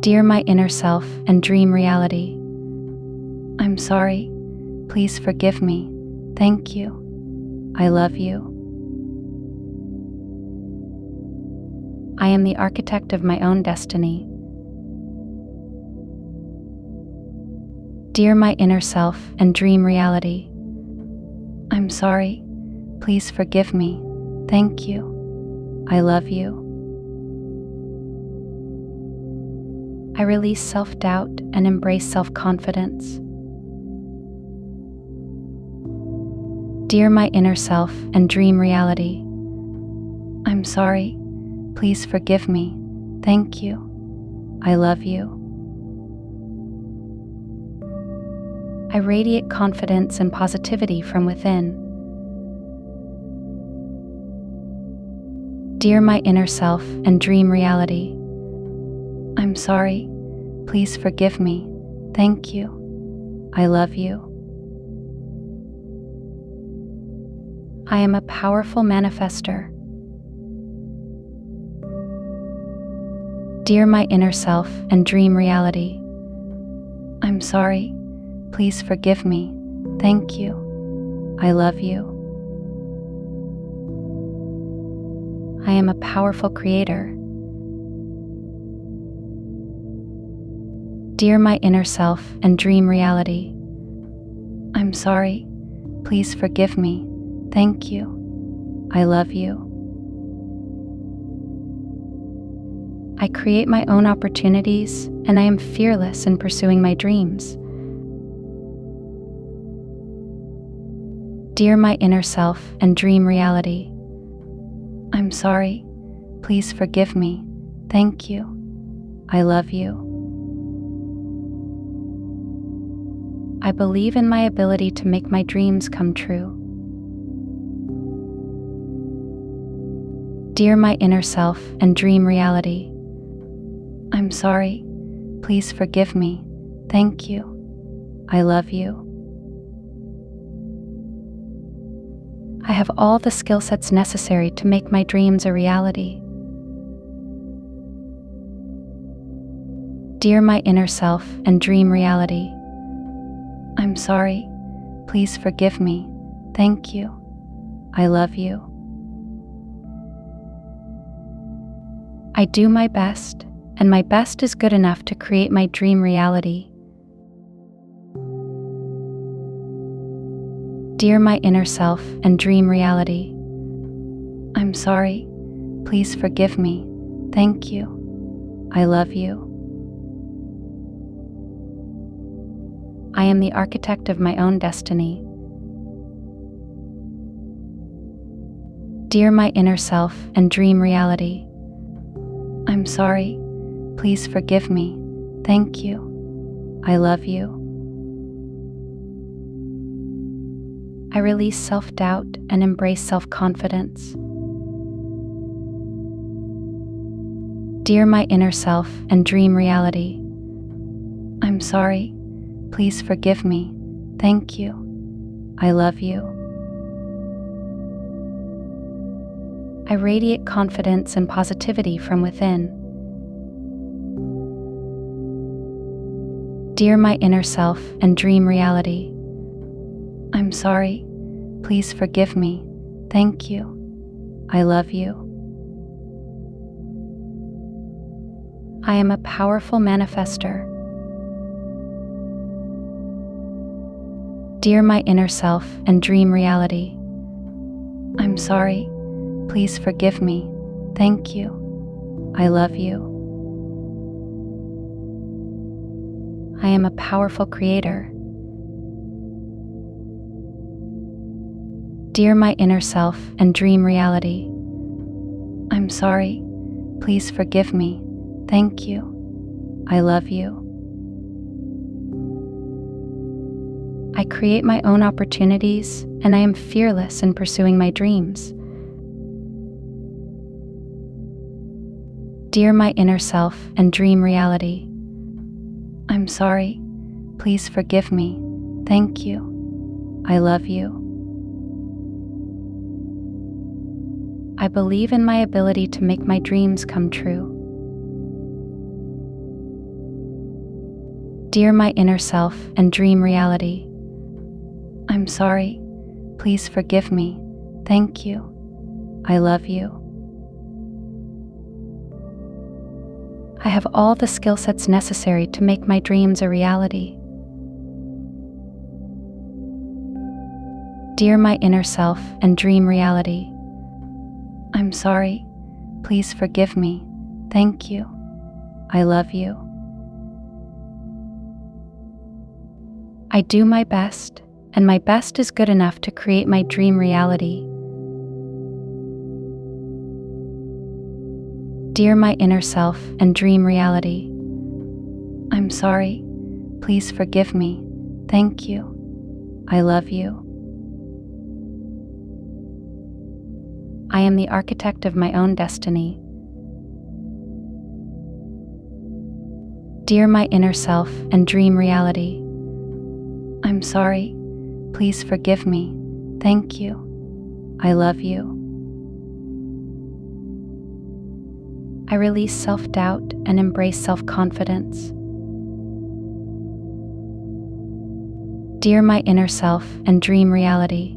Dear my inner self and dream reality, I'm sorry. Please forgive me. Thank you. I love you. I am the architect of my own destiny. Dear my inner self and dream reality, I'm sorry. Please forgive me. Thank you. I love you. I release self-doubt and embrace self-confidence. Dear my inner self and dream reality, I'm sorry. Please forgive me. Thank you. I love you. I radiate confidence and positivity from within. Dear my inner self and dream reality, I'm sorry. Please forgive me. Thank you. I love you. I am a powerful manifester. Dear my inner self and dream reality, I'm sorry. Please forgive me. Thank you. I love you. I am a powerful creator. Dear my inner self and dream reality, I'm sorry. Please forgive me. Thank you. I love you. I create my own opportunities, and I am fearless in pursuing my dreams. Dear my inner self and dream reality, I'm sorry. Please forgive me. Thank you. I love you. I believe in my ability to make my dreams come true. Dear my inner self and dream reality, I'm sorry. Please forgive me. Thank you. I love you. I have all the skill sets necessary to make my dreams a reality. Dear my inner self and dream reality, I'm sorry. Please forgive me. Thank you. I love you. I do my best, and my best is good enough to create my dream reality. Dear my inner self and dream reality, I'm sorry. Please forgive me. Thank you. I love you. I am the architect of my own destiny. Dear my inner self and dream reality, I'm sorry. Please forgive me. Thank you. I love you. I release self-doubt and embrace self-confidence. Dear my inner self and dream reality, I'm sorry. Please forgive me. Thank you. I love you. I radiate confidence and positivity from within. Dear my inner self and dream reality, I'm sorry. Please forgive me. Thank you. I love you. I am a powerful manifester. Dear my inner self and dream reality, I'm sorry. Please forgive me. Thank you. I love you. I am a powerful creator. Dear my inner self and dream reality, I'm sorry. Please forgive me. Thank you. I love you. I create my own opportunities, and I am fearless in pursuing my dreams. Dear my inner self and dream reality, I'm sorry. Please forgive me. Thank you. I love you. I believe in my ability to make my dreams come true. Dear my inner self and dream reality, I'm sorry. Please forgive me. Thank you. I love you. I have all the skill sets necessary to make my dreams a reality. Dear my inner self and dream reality, I'm sorry. Please forgive me. Thank you. I love you. I do my best, and my best is good enough to create my dream reality. Dear my inner self and dream reality, I'm sorry. Please forgive me. Thank you. I love you. I am the architect of my own destiny. Dear my inner self and dream reality, I'm sorry. Please forgive me. Thank you. I love you. I release self-doubt and embrace self-confidence. Dear my inner self and dream reality,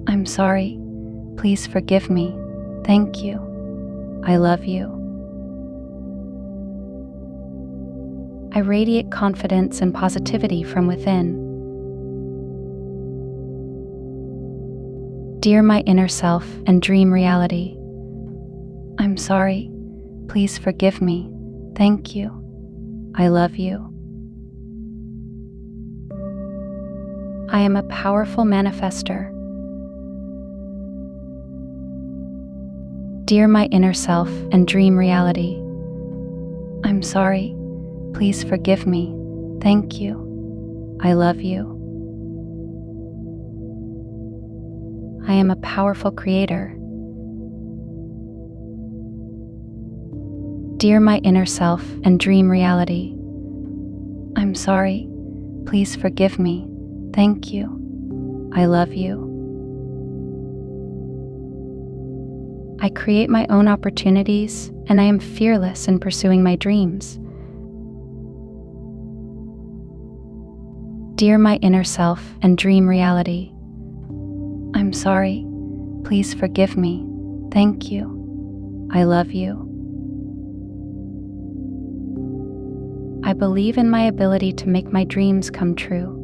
I'm sorry. Please forgive me. Thank you. I love you. I radiate confidence and positivity from within. Dear my inner self and dream reality, I'm sorry. Please forgive me. Thank you. I love you. I am a powerful manifester. Dear my inner self and dream reality, I'm sorry. Please forgive me. Thank you. I love you. I am a powerful creator. Dear my inner self and dream reality, I'm sorry. Please forgive me. Thank you. I love you. I create my own opportunities, and I am fearless in pursuing my dreams. Dear my inner self and dream reality, I'm sorry. Please forgive me. Thank you. I love you. I believe in my ability to make my dreams come true.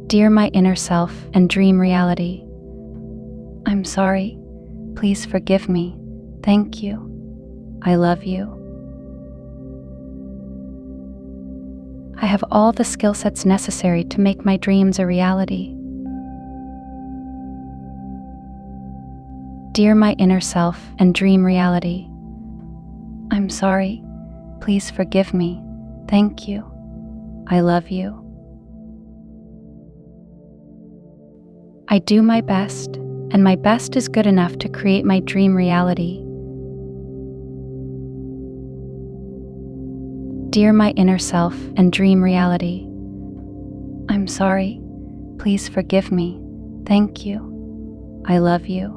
Dear my inner self and dream reality, I'm sorry. Please forgive me. Thank you. I love you. I have all the skill sets necessary to make my dreams a reality. Dear my inner self and dream reality, I'm sorry. Please forgive me. Thank you. I love you. I do my best, and my best is good enough to create my dream reality. Dear my inner self and dream reality, I'm sorry. Please forgive me. Thank you. I love you.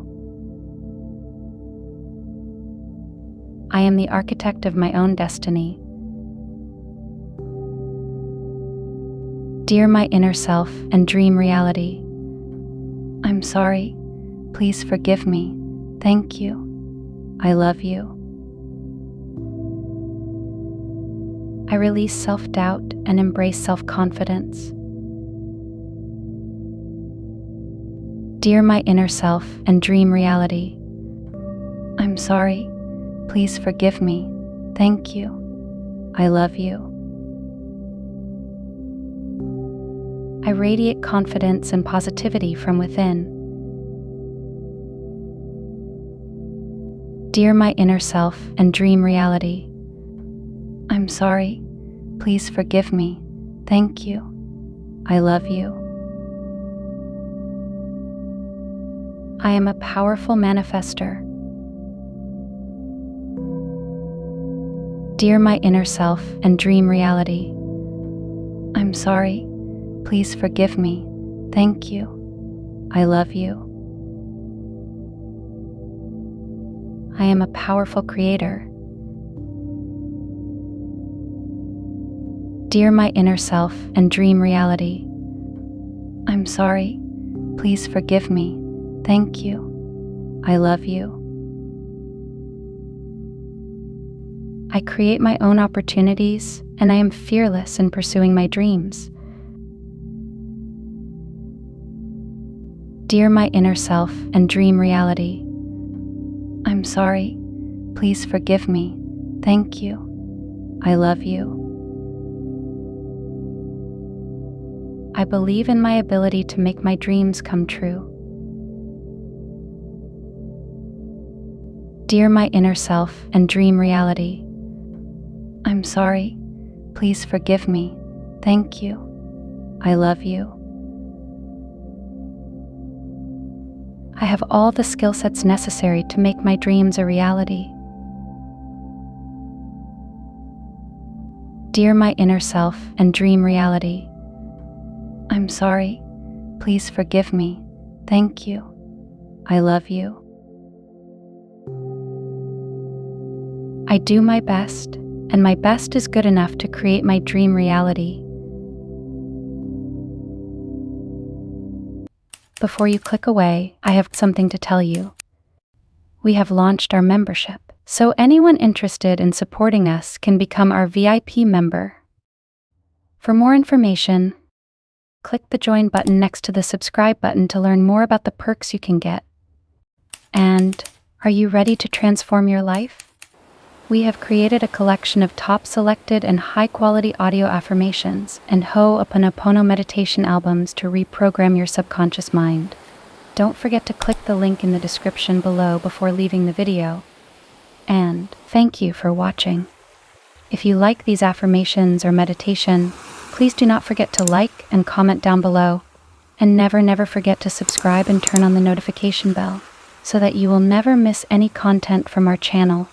I am the architect of my own destiny. Dear my inner self and dream reality, I'm sorry. Please forgive me. Thank you. I love you. I release self-doubt and embrace self-confidence. Dear my inner self and dream reality, I'm sorry. Please forgive me. Thank you. I love you. I radiate confidence and positivity from within. Dear my inner self and dream reality, I'm sorry. Please forgive me. Thank you. I love you. I am a powerful manifester. Dear my inner self and dream reality, I'm sorry. Please forgive me. Thank you. I love you. I am a powerful creator. Dear my inner self and dream reality, I'm sorry. Please forgive me. Thank you. I love you. I create my own opportunities, and I am fearless in pursuing my dreams. Dear my inner self and dream reality, I'm sorry. Please forgive me. Thank you. I love you. I believe in my ability to make my dreams come true. Dear my inner self and dream reality, I'm sorry. Please forgive me. Thank you. I love you. I have all the skill sets necessary to make my dreams a reality. Dear my inner self and dream reality, I'm sorry. Please forgive me. Thank you. I love you. I do my best, and my best is good enough to create my dream reality. Before you click away, I have something to tell you. We have launched our membership, so anyone interested in supporting us can become our VIP member. For more information, click the join button next to the subscribe button to learn more about the perks you can get. And are you ready to transform your life? We have created a collection of top selected and high-quality audio affirmations and Ho'oponopono meditation albums to reprogram your subconscious mind. Don't forget to click the link in the description below before leaving the video. And thank you for watching. If you like these affirmations or meditation, please do not forget to like and comment down below. And never forget to subscribe and turn on the notification bell so that you will never miss any content from our channel.